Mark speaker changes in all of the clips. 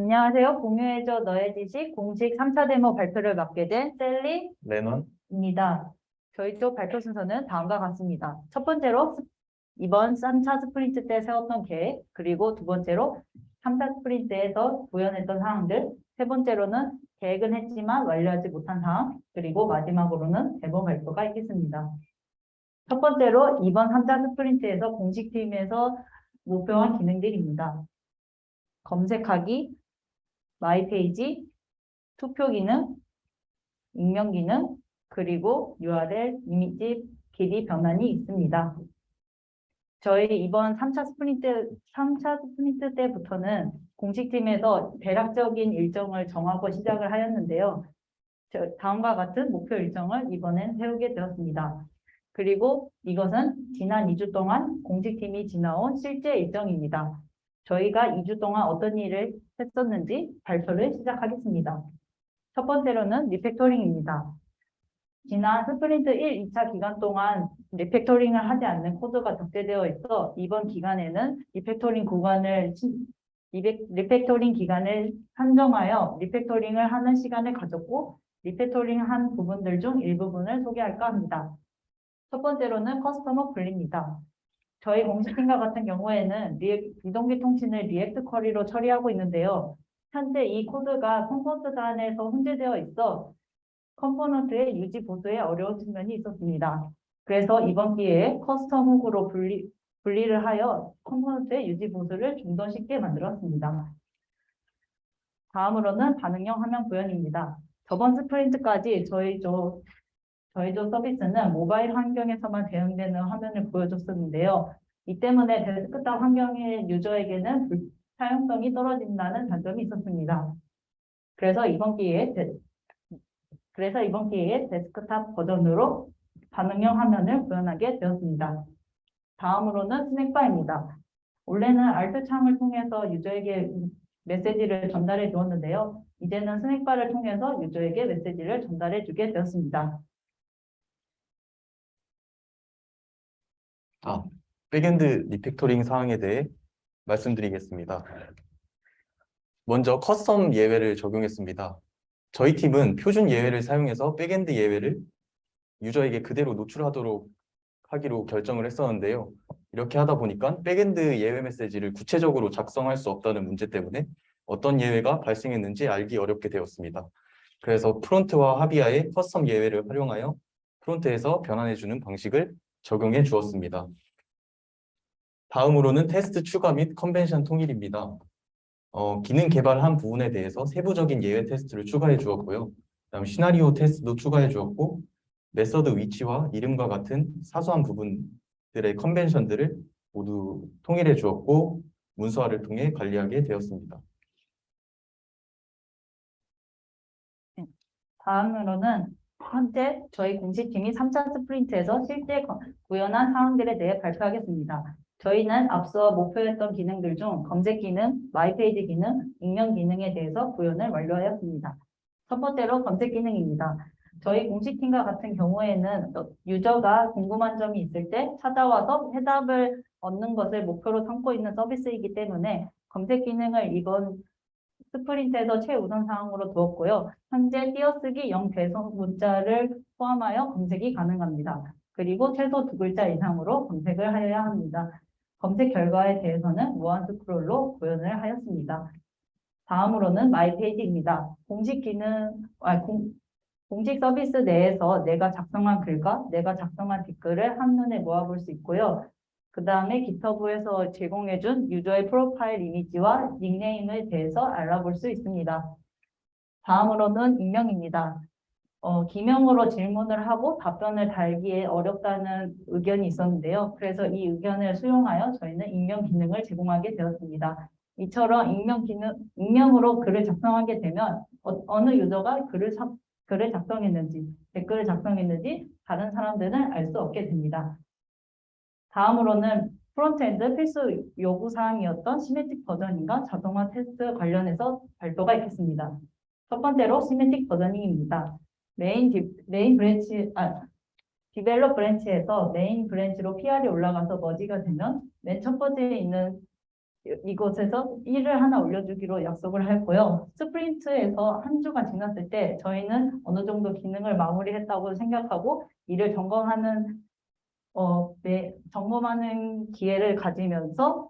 Speaker 1: 안녕하세요. 공유해줘 너의 지식 공식 3차 데모 발표를 맡게 된
Speaker 2: 레논?
Speaker 1: 셀리입니다. 저희 쪽 발표 순서는 다음과 같습니다. 첫 번째로 이번 3차 스프린트 때 세웠던 계획, 그리고 두 번째로 3차 스프린트에서 구현했던 사항들, 세 번째로는 계획은 했지만 완료하지 못한 사항, 그리고 마지막으로는 데모 발표가 있겠습니다. 첫 번째로 이번 3차 스프린트에서 공식팀에서 목표한 기능들입니다. 검색하기, 마이 페이지, 투표 기능, 익명 기능, 그리고 URL, 이미지, 길이 변환이 있습니다. 저희 이번 3차 스프린트 때부터는 공식팀에서 대략적인 일정을 정하고 시작을 하였는데요. 다음과 같은 목표 일정을 이번엔 세우게 되었습니다. 그리고 이것은 지난 2주 동안 공식팀이 지나온 실제 일정입니다. 저희가 2주 동안 어떤 일을 했었는지 발표를 시작하겠습니다. 첫 번째로는 리팩토링입니다. 지난 스프린트 1, 2차 기간 동안 리팩토링을 하지 않는 코드가 적재되어 있어 이번 기간에는 리팩토링 기간을 한정하여 리팩토링을 하는 시간을 가졌고 리팩토링한 부분들 중 일부분을 소개할까 합니다. 첫 번째로는 커스터머 분리입니다. 저희 공식팀과 같은 경우에는 이동기 통신을 리액트 쿼리로 처리하고 있는데요. 현재 이 코드가 컴포넌트 단에서 혼재되어 있어 컴포넌트의 유지 보수에 어려운 측면이 있었습니다. 그래서 이번 기회에 커스텀 훅으로 분리를 하여 컴포넌트의 유지 보수를 좀 더 쉽게 만들었습니다. 다음으로는 반응형 화면 구현입니다. 저번 스프린트까지 저희조 서비스는 모바일 환경에서만 대응되는 화면을 보여줬었는데요. 이 때문에 데스크탑 환경의 유저에게는 사용성이 떨어진다는 단점이 있었습니다. 그래서 이번 기회에 데스크탑 버전으로 반응형 화면을 구현하게 되었습니다. 다음으로는 스낵바입니다. 원래는 Alt 창을 통해서 유저에게 메시지를 전달해 주었는데요. 이제는 스낵바를 통해서 유저에게 메시지를 전달해 주게 되었습니다.
Speaker 2: 백엔드 리팩토링 사항에 대해 말씀드리겠습니다. 먼저 커스텀 예외를 적용했습니다. 저희 팀은 표준 예외를 사용해서 백엔드 예외를 유저에게 그대로 노출하도록 하기로 결정을 했었는데요. 이렇게 하다 보니까 백엔드 예외 메시지를 구체적으로 작성할 수 없다는 문제 때문에 어떤 예외가 발생했는지 알기 어렵게 되었습니다. 그래서 프론트와 하비아의 커스텀 예외를 활용하여 프론트에서 변환해주는 방식을 적용해 주었습니다. 다음으로는 테스트 추가 및 컨벤션 통일입니다. 기능 개발한 부분에 대해서 세부적인 예외 테스트를 추가해 주었고요. 그다음 시나리오 테스트도 추가해 주었고 메서드 위치와 이름과 같은 사소한 부분들의 컨벤션들을 모두 통일해 주었고 문서화를 통해 관리하게 되었습니다.
Speaker 1: 다음으로는 현재 저희 공식팀이 3차 스프린트에서 실제 구현한 사항들에 대해 발표하겠습니다. 저희는 앞서 목표했던 기능들 중 검색 기능, 마이페이지 기능, 익명 기능에 대해서 구현을 완료하였습니다. 첫 번째로 검색 기능입니다. 저희 공식팀과 같은 경우에는 유저가 궁금한 점이 있을 때 찾아와서 해답을 얻는 것을 목표로 삼고 있는 서비스이기 때문에 검색 기능을 이번 스프린트에서 최우선 사항으로 두었고요. 현재 띄어쓰기 0배속 문자를 포함하여 검색이 가능합니다. 그리고 최소 2글자 이상으로 검색을 하여야 합니다. 검색 결과에 대해서는 무한 스크롤로 구현을 하였습니다. 다음으로는 마이페이지입니다. 공식 서비스 내에서 내가 작성한 글과 내가 작성한 댓글을 한눈에 모아볼 수 있고요. 그 다음에 GitHub에서 제공해준 유저의 프로파일 이미지와 닉네임에 대해서 알아볼 수 있습니다. 다음으로는 익명입니다. 기명으로 질문을 하고 답변을 달기에 어렵다는 의견이 있었는데요. 그래서 이 의견을 수용하여 저희는 익명 기능을 제공하게 되었습니다. 이처럼 익명으로 글을 작성하게 되면 어느 유저가 글을 작성했는지, 댓글을 작성했는지 다른 사람들은 알 수 없게 됩니다. 다음으로는 프론트엔드 필수 요구사항이었던 시메틱 버전인과 자동화 테스트 관련해서 발표가 있겠습니다. 첫 번째로 시메틱 버전닝입니다. 디벨롭 브랜치에서 메인 브랜치로 PR이 올라가서 머지가 되면 맨 첫 번째에 있는 이곳에서 일을 하나 올려주기로 약속을 했고요. 스프린트에서 한 주가 지났을 때 저희는 어느 정도 기능을 마무리했다고 생각하고 일을 점검하는 기회를 가지면서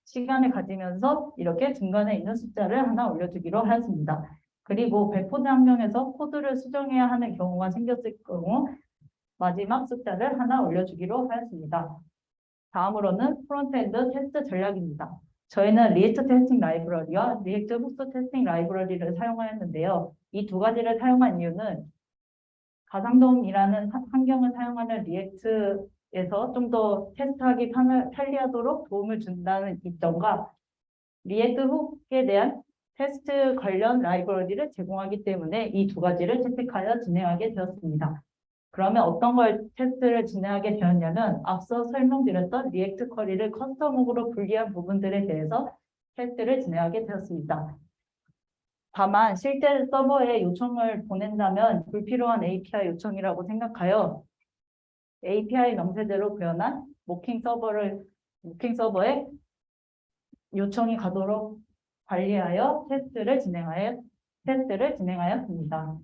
Speaker 1: 시간을 가지면서 이렇게 중간에 있는 숫자를 하나 올려주기로 하였습니다. 그리고 배포드 환경에서 코드를 수정해야 하는 경우가 생겼을 경우 마지막 숫자를 하나 올려주기로 하였습니다. 다음으로는 프론트엔드 테스트 전략입니다. 저희는 리액트 테스팅 라이브러리와 리액트 훅스 테스팅 라이브러리를 사용하였는데요. 이 두 가지를 사용한 이유는 가상돔이라는 환경을 사용하는 리액트에서 좀 더 테스트하기 편리하도록 도움을 준다는 이점과 리액트 훅에 대한 테스트 관련 라이브러리를 제공하기 때문에 이 두 가지를 채택하여 진행하게 되었습니다. 그러면 어떤 걸 테스트를 진행하게 되었냐면 앞서 설명드렸던 리액트 쿼리를 커스텀으로 분리한 부분들에 대해서 테스트를 진행하게 되었습니다. 다만 실제 서버에 요청을 보낸다면 불필요한 API 요청이라고 생각하여 API 명세대로 구현한 모킹 서버에 요청이 가도록 관리하여 테스트를 진행하였습니다.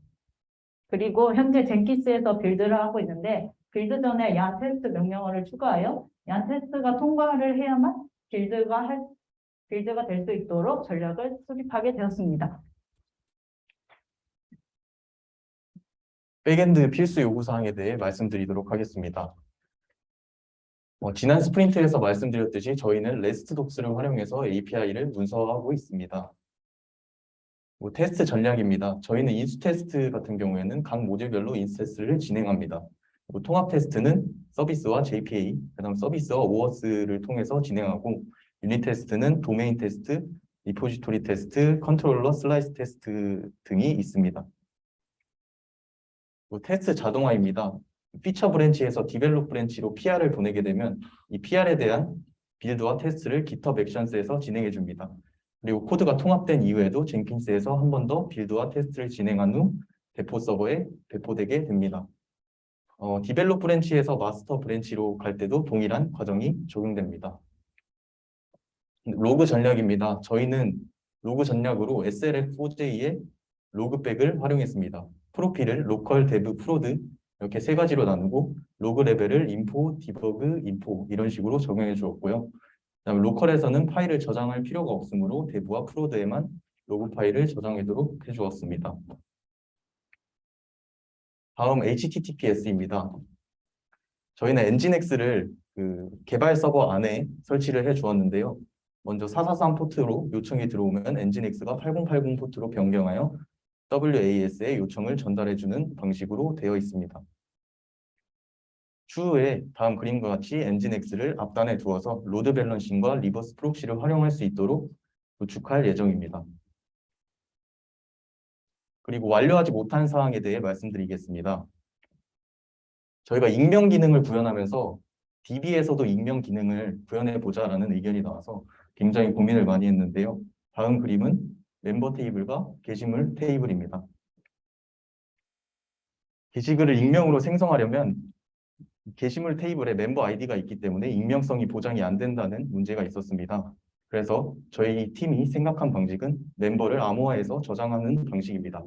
Speaker 1: 그리고 현재 젠키스에서 빌드를 하고 있는데 빌드 전에 얀 테스트 명령어를 추가하여 얀 테스트가 통과를 해야만 빌드가 될 수 있도록 전략을 수립하게 되었습니다.
Speaker 2: 백엔드 필수 요구사항에 대해 말씀드리도록 하겠습니다. 지난 스프린트에서 말씀드렸듯이 저희는 REST 독스를 활용해서 API를 문서화하고 있습니다. 테스트 전략입니다. 저희는 인수 테스트 같은 경우에는 각 모듈별로 인수 테스트를 진행합니다. 통합 테스트는 서비스와 JPA, 그다음 서비스와 OAuth를 통해서 진행하고 유닛 테스트는 도메인 테스트, 리포지토리 테스트, 컨트롤러 슬라이스 테스트 등이 있습니다. 테스트 자동화입니다. 피처 브랜치에서 디벨롭 브랜치로 PR을 보내게 되면 이 PR에 대한 빌드와 테스트를 GitHub 액션스에서 진행해 줍니다. 그리고 코드가 통합된 이후에도 젠킨스에서 한 번 더 빌드와 테스트를 진행한 후 배포 서버에 배포되게 됩니다. 디벨롭 브랜치에서 마스터 브랜치로 갈 때도 동일한 과정이 적용됩니다. 로그 전략입니다. 저희는 로그 전략으로 SLF4J의 로그백을 활용했습니다. 프로필을 로컬 데브 프로드 이렇게 세 가지로 나누고 로그 레벨을 인포, 디버그, 인포 이런 식으로 적용해 주었고요. 그다음에 로컬에서는 파일을 저장할 필요가 없으므로 데브와 프로드에만 로그 파일을 저장하도록 해주었습니다. 다음 HTTPS입니다. 저희는 엔진엑스를 개발 서버 안에 설치를 해 주었는데요. 먼저 443 포트로 요청이 들어오면 엔진엑스가 8080 포트로 변경하여 WAS에 요청을 전달해주는 방식으로 되어 있습니다. 추후에 다음 그림과 같이 엔진엑스를 앞단에 두어서 로드 밸런싱과 리버스 프록시를 활용할 수 있도록 구축할 예정입니다. 그리고 완료하지 못한 사항에 대해 말씀드리겠습니다. 저희가 익명 기능을 구현하면서 DB에서도 익명 기능을 구현해보자라는 의견이 나와서 굉장히 고민을 많이 했는데요. 다음 그림은 멤버 테이블과 게시물 테이블입니다. 게시글을 익명으로 생성하려면 게시물 테이블에 멤버 아이디가 있기 때문에 익명성이 보장이 안 된다는 문제가 있었습니다. 그래서 저희 팀이 생각한 방식은 멤버를 암호화해서 저장하는 방식입니다.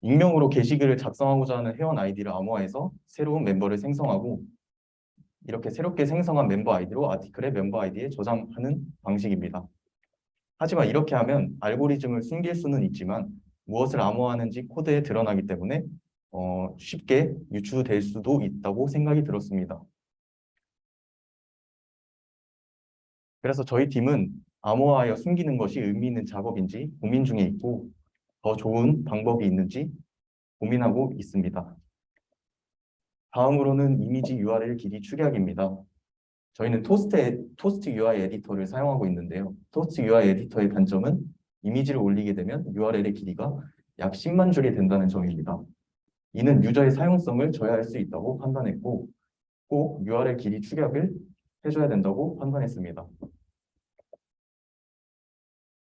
Speaker 2: 익명으로 게시글을 작성하고자 하는 회원 아이디를 암호화해서 새로운 멤버를 생성하고 이렇게 새롭게 생성한 멤버 아이디로 아티클의 멤버 아이디에 저장하는 방식입니다. 하지만 이렇게 하면 알고리즘을 숨길 수는 있지만 무엇을 암호화하는지 코드에 드러나기 때문에 쉽게 유추될 수도 있다고 생각이 들었습니다. 그래서 저희 팀은 암호화하여 숨기는 것이 의미 있는 작업인지 고민 중에 있고 더 좋은 방법이 있는지 고민하고 있습니다. 다음으로는 이미지 URL 길이 축약입니다. 저희는 토스트 UI 에디터를 사용하고 있는데요. 토스트 UI 에디터의 단점은 이미지를 올리게 되면 URL의 길이가 약 10만 줄이 된다는 점입니다. 이는 유저의 사용성을 저해할 수 있다고 판단했고 꼭 URL 길이 축약을 해줘야 된다고 판단했습니다.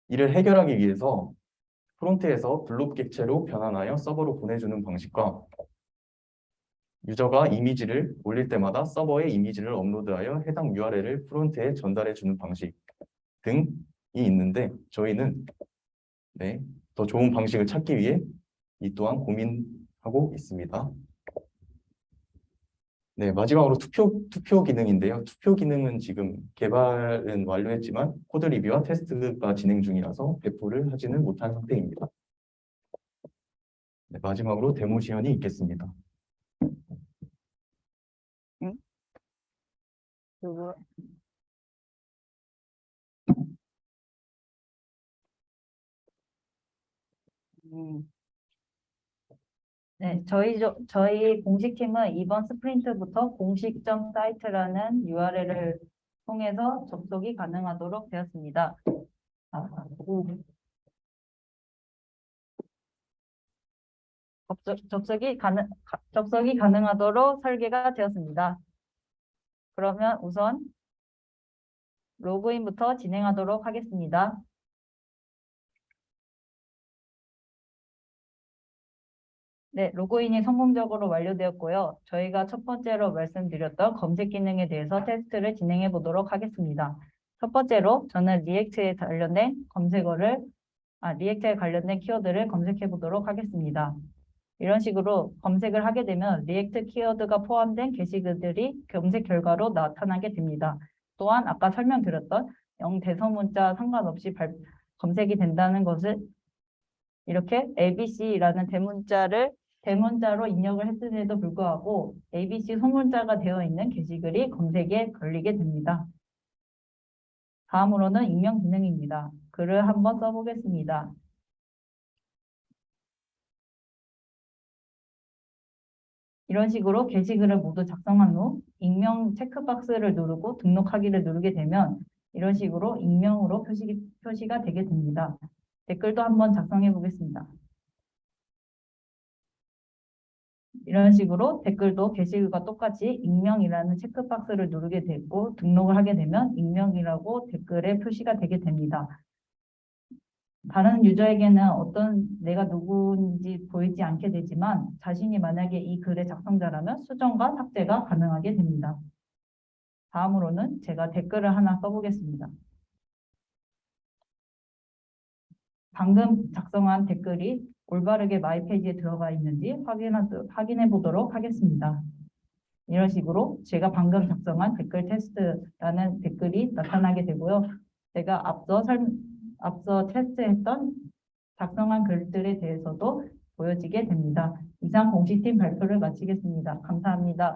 Speaker 2: 이를 해결하기 위해서 프론트에서 블록 객체로 변환하여 서버로 보내주는 방식과 유저가 이미지를 올릴 때마다 서버에 이미지를 업로드하여 해당 URL을 프론트에 전달해 주는 방식 등이 있는데 저희는 더 좋은 방식을 찾기 위해 이 또한 고민하고 있습니다. 마지막으로 투표 기능인데요. 투표 기능은 지금 개발은 완료했지만 코드 리뷰와 테스트가 진행 중이라서 배포를 하지는 못한 상태입니다. 마지막으로 데모 시연이 있겠습니다.
Speaker 1: 그리고 네, 저희 공식팀은 이번 스프린트부터 공식.사이트라는 URL을 통해서 접속이 가능하도록 되었습니다. 접속이 가능하도록 설계가 되었습니다. 그러면 우선 로그인부터 진행하도록 하겠습니다. 네, 로그인이 성공적으로 완료되었고요. 저희가 첫 번째로 말씀드렸던 검색 기능에 대해서 테스트를 진행해 보도록 하겠습니다. 첫 번째로 저는 리액트에 관련된 키워드를 검색해 보도록 하겠습니다. 이런 식으로 검색을 하게 되면 리액트 키워드가 포함된 게시글들이 검색 결과로 나타나게 됩니다. 또한 아까 설명드렸던 영대소문자 상관없이 검색이 된다는 것을 이렇게 ABC라는 대문자로 입력을 했음에도 불구하고 ABC 소문자가 되어 있는 게시글이 검색에 걸리게 됩니다. 다음으로는 익명 기능입니다. 글을 한번 써보겠습니다. 이런 식으로 게시글을 모두 작성한 후 익명 체크박스를 누르고 등록하기를 누르게 되면 이런 식으로 익명으로 표시가 되게 됩니다. 댓글도 한번 작성해 보겠습니다. 이런 식으로 댓글도 게시글과 똑같이 익명이라는 체크박스를 누르게 되고 등록을 하게 되면 익명이라고 댓글에 표시가 되게 됩니다. 다른 유저에게는 내가 누구인지 보이지 않게 되지만 자신이 만약에 이 글의 작성자라면 수정과 삭제가 가능하게 됩니다. 다음으로는 제가 댓글을 하나 써보겠습니다. 방금 작성한 댓글이 올바르게 마이 페이지에 들어가 있는지 확인해 보도록 하겠습니다. 이런 식으로 제가 방금 작성한 댓글 테스트라는 댓글이 나타나게 되고요. 제가 앞서 테스트했던 작성한 글들에 대해서도 보여지게 됩니다. 이상 공식팀 발표를 마치겠습니다. 감사합니다.